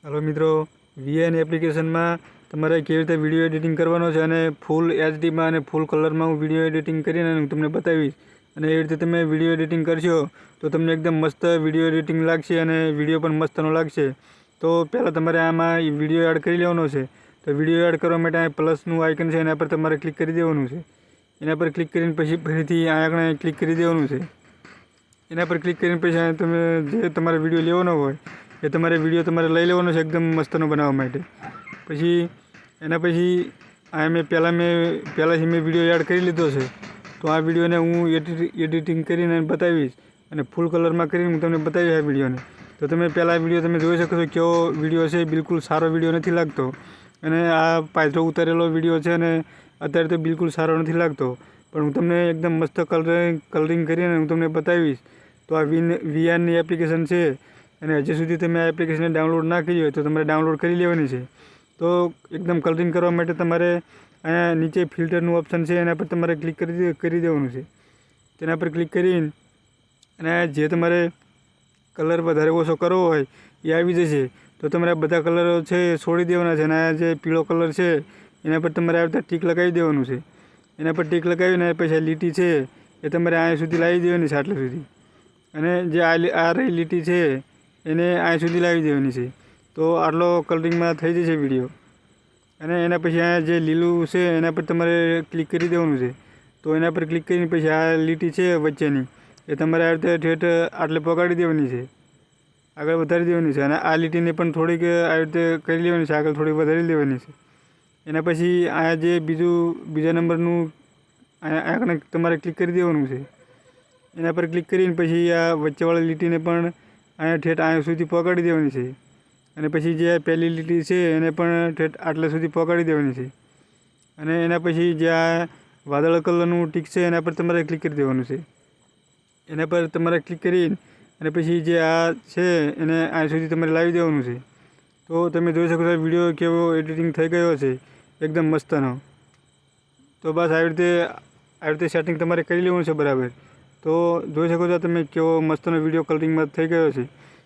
Hello मित्रों, VN application में तमारे केवी रीते विडियो एडिटिंग करवानो छे अने फूल एचडी में अने फूल कलर में हूँ विडियो एडिटिंग करीने हूँ तमने बतावीश। अने ए रीते तमे विडियो एडिटिंग करशो तो तमने एकदम मस्त विडियो एडिटिंग लागशे अने विडियो पण मस्तनो लागशे। तो पहला तमारे आमां विडियो एड करी लेवानो छे। तो विडियो एड करवा माटे प्लसनुं आइकन छे एना पर तमारे क्लिक करी देवानुं छे। एना पर क्लिक करीने पछी फरीथी आ आगळ क्लिक करी देवानुं छे। एना पर क्लिक करीने पछी तमे जे तमारे विडियो लेवानो होय ए तमारे विडियो तमारे लई लेवानो छे एकदम मस्तनो बनाववा माटे। पछी एना पछी आ मैं पहलाथी मैं विडियो एड करी लीधो छे। तो आ विडियो ने हूँ एडिटिंग करीने बतावीश अने फूल कलर में करीने हूँ तमने बतावीश आ विडियो ने। तो तमे पहला विडियो तमे जोई शको छो केवो विडियो छे, बिल्कुल सारो विडियो नथी लागतो। अने आ पाछो उतारेलो विडियो छे ने अत्यारे तो बिल्कुल सारो नथी लागतो, पण हूँ तमने एकदम मस्त कलरिंग करीने हूँ तमने बतावीश। तो आ वीएन नी एप्लिकेशन छे अने हजी सुधी तमे आ एप्लिकेशन डाउनलॉड ना करी होय तो तमारे डाउनलॉड करी लेवानी छे। तो एकदम कलरिंग करवा माटे तमारे अहींया नीचे फिल्टरनुं ऑप्शन छे एना पर तमारे क्लिक करी देवानुं छे। तेना पर क्लिक करीने अने जे तमारे कलर वधारे ओछो करवो होय ए आवी जशे। तो तमारे बधा कलर छे छोड़ी देवाना छे अने आ जे पीळो कलर छे एना पर तमारे आ रीते टीक लगावी देवानुं छे। एना पर टीक लगावीने पछी લીટી छे ए तमारे अहीं सुधी लावी देवानी छे आटले सुधी। अने जे आ रही લીટી छे एने अहीं सुधी लावी देवानी छे। तो आटलो कलरिंग में थई जशे विडियो। अने एना पछी आ जे लीलुं छे एना पर तमारे क्लिक करी देवानुं छे। तो एना पर क्लिक करीने पछी आ લીટી छे वच्चेनी ए तमारे आ रीते ठेठ आटले पहोंचाडी देवानी छे, आगळ वधारी देवानी छे। अने आ લીટીने पण थोड़ीक आ रीते करी लेवानी छे, आगळ थोड़ी वधारी लेवानी छे। एना पछी आ जे बीजा नंबरनुं आ कने तमारे क्लिक करी देवानुं छे। एना पर क्लिक करीने पछी आ वच्चेवाळी લીટીने पण अहीं ठेठ अहीं सुधी पहोंचाडी देवानी छे। अने पछी जे पहली લીટી छे एने पण ठेठ आटले सुधी पहोंचाडी देवानी छे। अने एना पछी जे आ वादळ कलरनुं टीक छे एना पर तमारे क्लिक करी देवानुं छे। एना पर तमारे क्लिक करीने अने पछी जे आ छे एने अहीं सुधी तमारे लावी देवानुं छे। तो तमे जोई शको छो विडियो केवो एडिटिंग थई गयो छे, एकदम मस्तनो। तो बस आ रीते सेटिंग तमारे करी लेवानुं छे बराबर। तो जोई शको छो तमे केवो मस्तनो विडियो कलरिंग में थई गयो छे।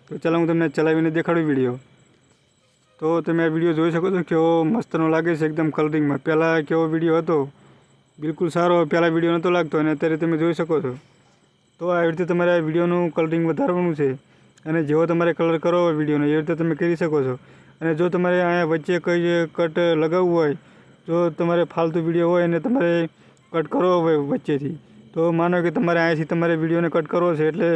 तो चलो हूँ तमने चलावीने देखाडुं विडियो। तो तमे आ विडियो जोई शको छो केवो मस्तनो लागे छे एकदम कलरिंग में। पहला केवो विडियो हतो बिल्कुल सारो पहला विडियो नहोतो लागतो अने अत्यारे तमे जोई शको छो। तो आ रीते तमारे आ विडियोनुं कलरिंग वधारवानुं छे अने जेवो तमारे कलर करवो होय विडियोनो ए रीते तमे करी शको छो। अने जो तमारे अहींया वच्चे कोई कट लगाववुं होय, जो तमारे फालतू विडियो होय अने तमारे कट करवो होय वच्चेथी, तो मानो कि तमारे अहींयाथी तमारे विडियोने कट करवो छे एटले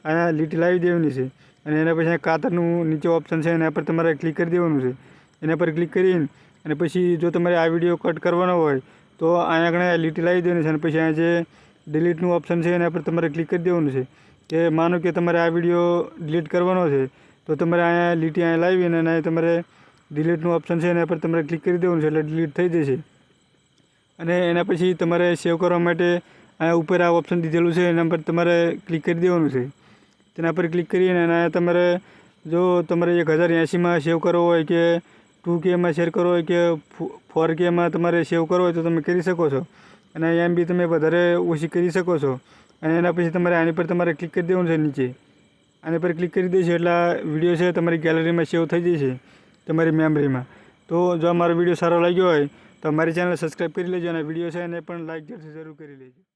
अहींया લીટી लावी देवानी छे। अने एना पछी कातरनुं नीचे ऑप्शन छे एना पर तमारे क्लिक करी देवानुं छे। एना पर क्लिक करीने अने पछी जो तमारे आ विडियो कट करवानो होय तो अहींया कणे લીટી लावी देवानी छे अने पछी अहींया जे डिलीटनुं ऑप्शन छे एना पर तमारे क्लिक करी देवानुं छे। के मानो कि तमारे आ विडियो डिलीट करवानो छे तो तमारे अहींया લીટી अहींया लावीने अने तमारे डिलीटनुं ऑप्शन छे एना पर तमारे क्लिक करी देवानुं छे એટલે डिलीट थई जशे। अने एना पछी तमारे सेव करवा माटे अहींया उपर आ ऑप्शन दीधेलुं छे एना पर तमारे क्लिक करी देवानुं छे। तेना पर क्लिक करीने अने तमारे जो तमारे 1080 में सेव करवो होय के 2K में शेर करवो होय के 4K में तमारे सेव करवो होय तो तमे करी शको छो। अने एम बी तमे वधारे ओછી करी शको छो। अने एना पछी तमारे आनी पर तमारे क्लिक करी देवानुं छे नीचे। आने पर क्लिक करी देशो એટલે विडियो छे तमारी गैलरी में सेव थई जशे तमारी मेमरी में। तो जो अमारो विडियो सारो लाग्यो होय तो अमारी चेनल सब्सक्राइब करी लेजो अने विडियो छे एने पण लाइक जरूर करी लेजो।